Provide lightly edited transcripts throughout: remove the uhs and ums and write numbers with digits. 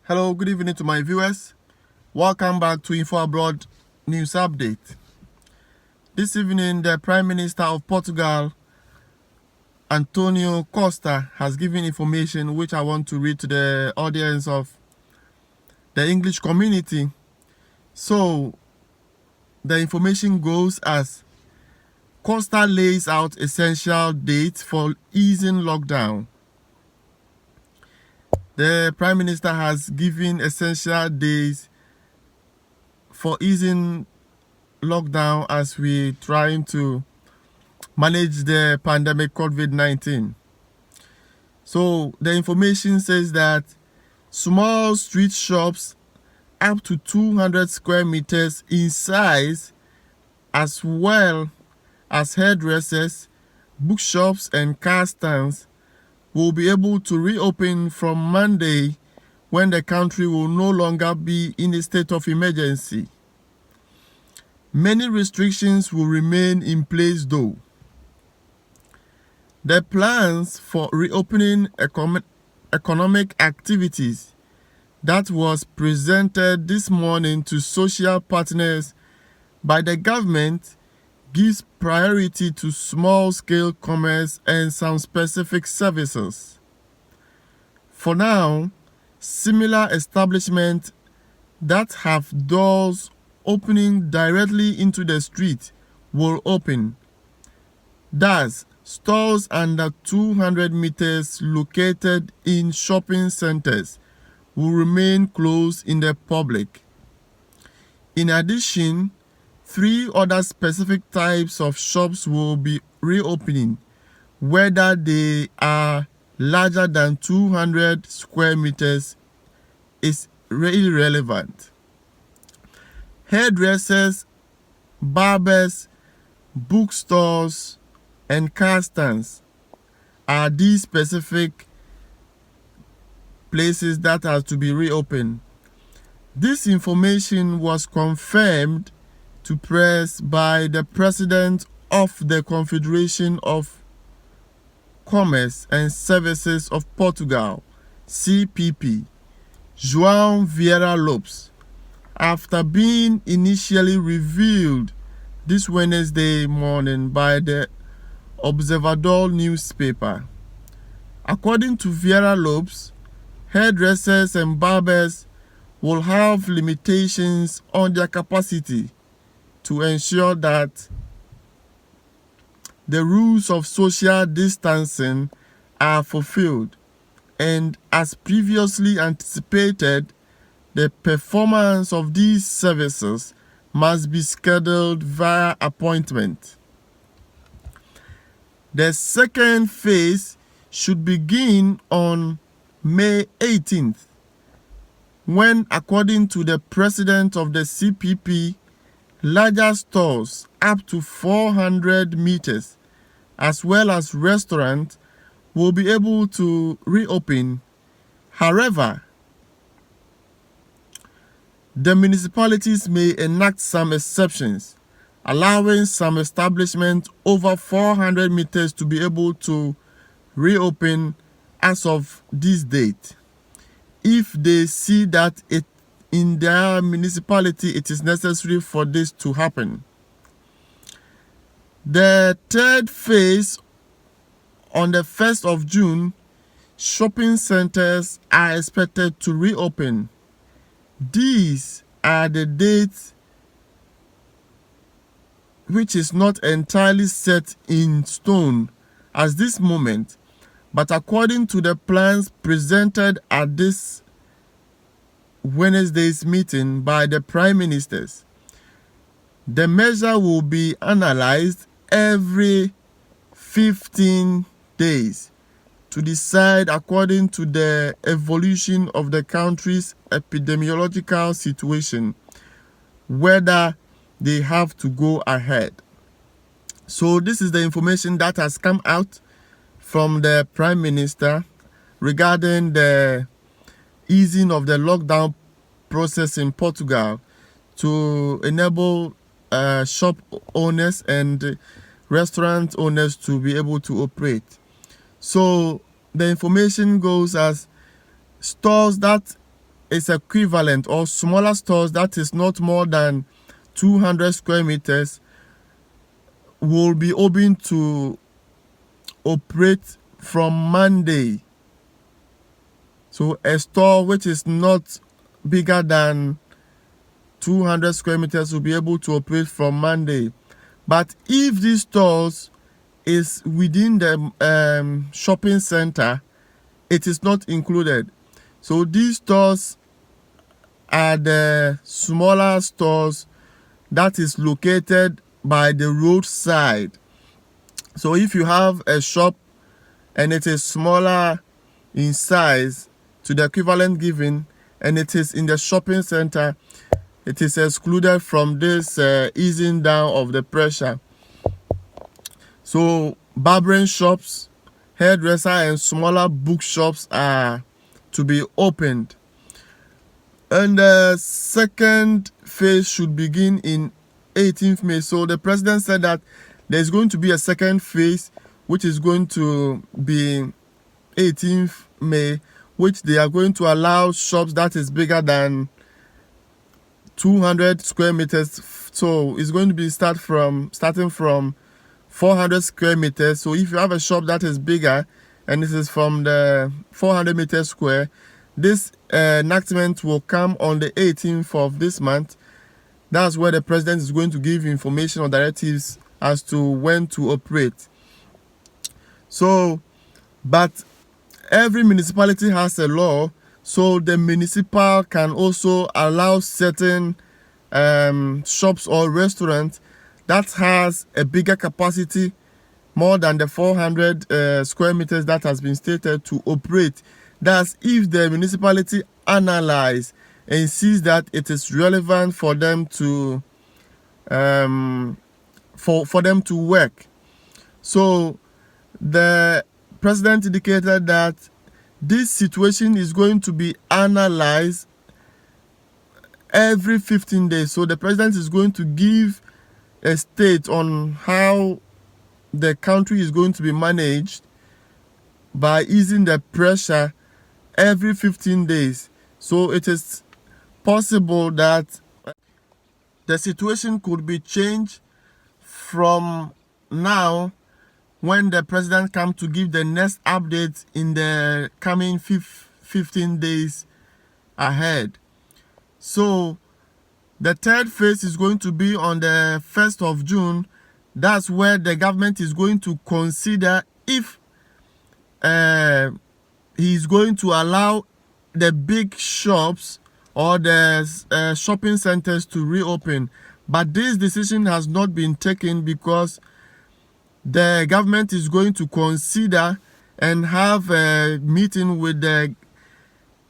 Hello, good evening to my viewers. Welcome back to Info Abroad News Update. This evening, the Prime Minister of Portugal, Antonio Costa, has given information which I want to read to the audience of the English community. So, the information goes as Costa lays out essential dates for easing lockdown. The Prime Minister has given essential days for easing lockdown as we're trying to manage the pandemic COVID-19. So the information says that small street shops up to 200 square meters in size, as well as hairdressers, bookshops and car stands, will be able to reopen from Monday, when the country will no longer be in a state of emergency. Many restrictions will remain in place though. The plans for reopening economic activities that was presented this morning to social partners by the government gives priority to small-scale commerce and some specific services. For now, similar establishments that have doors opening directly into the street will open. Thus, stores under 200 meters located in shopping centers will remain closed in the public. In addition, 3 other specific types of shops will be reopening, whether they are larger than 200 square meters is really relevant. Hairdressers, barbers, bookstores, and car stands are these specific places that are to be reopened. This information was confirmed to press by the President of the Confederation of Commerce and Services of Portugal, CPP, João Vieira Lopes, after being initially revealed this Wednesday morning by the Observador newspaper. According to Vieira Lopes, hairdressers and barbers will have limitations on their capacity to ensure that the rules of social distancing are fulfilled, and as previously anticipated, the performance of these services must be scheduled via appointment. The second phase should begin on May 18th, when, according to the president of the CPP, larger stores up to 400 meters, as well as restaurants, will be able to reopen. However, the municipalities may enact some exceptions, allowing some establishments over 400 meters to be able to reopen as of this date, if they see that in their municipality it is necessary for this to happen. The third phase, on the 1st of June, shopping centers are expected to reopen. These are the dates which is not entirely set in stone at this moment, but according to the plans presented at this Wednesday's meeting by the Prime Ministers, the measure will be analyzed every 15 days to decide, according to the evolution of the country's epidemiological situation, whether they have to go ahead. So this is the information that has come out from the Prime Minister regarding the easing of the lockdown process in Portugal to enable shop owners and restaurant owners to be able to operate. So the information goes as stores that is equivalent, or smaller stores that is not more than 200 square meters, will be open to operate from Monday. So a store which is not bigger than 200 square meters will be able to operate from Monday. But if these stores is within the shopping center, it is not included. So these stores are the smaller stores that is located by the roadside. So if you have a shop and it is smaller in size to the equivalent given, and it is in the shopping center, it is excluded from this easing down of the pressure. So barbering shops, hairdresser, and smaller bookshops are to be opened. And the second phase should begin in 18th May. So the president said that there's going to be a second phase, which is going to be 18th May, which they are going to allow shops that is bigger than 200 square meters. So it's going to be starting from 400 square meters. So if you have a shop that is bigger and this is from the 400 meters square, this enactment will come on the 18th of this month. That's where the president is going to give information or directives as to when to operate. So, but every municipality has a law, so the municipal can also allow certain shops or restaurants that has a bigger capacity, more than the 400 square meters that has been stated, to operate. That's if the municipality analyze and sees that it is relevant for them to for them to work. So the president indicated that this situation is going to be analyzed every 15 days. So the president is going to give a state on how the country is going to be managed by easing the pressure every 15 days. So it is possible that the situation could be changed from now, when the president comes to give the next update in the coming 15 days ahead. So the third phase is going to be on the 1st of June. That's where the government is going to consider if he's going to allow the big shops or the shopping centers to reopen. But this decision has not been taken because the government is going to consider and have a meeting with the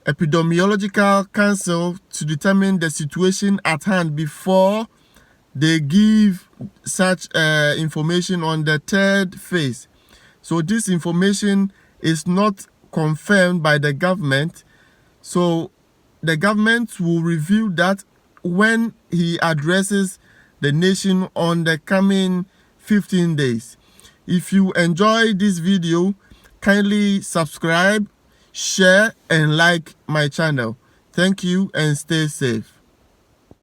epidemiological council to determine the situation at hand before they give such information on the third phase. So this information is not confirmed by the government. So the government will reveal that when he addresses the nation on the coming 15 days. If you enjoy this video, kindly subscribe, share, and like my channel. Thank you and stay safe.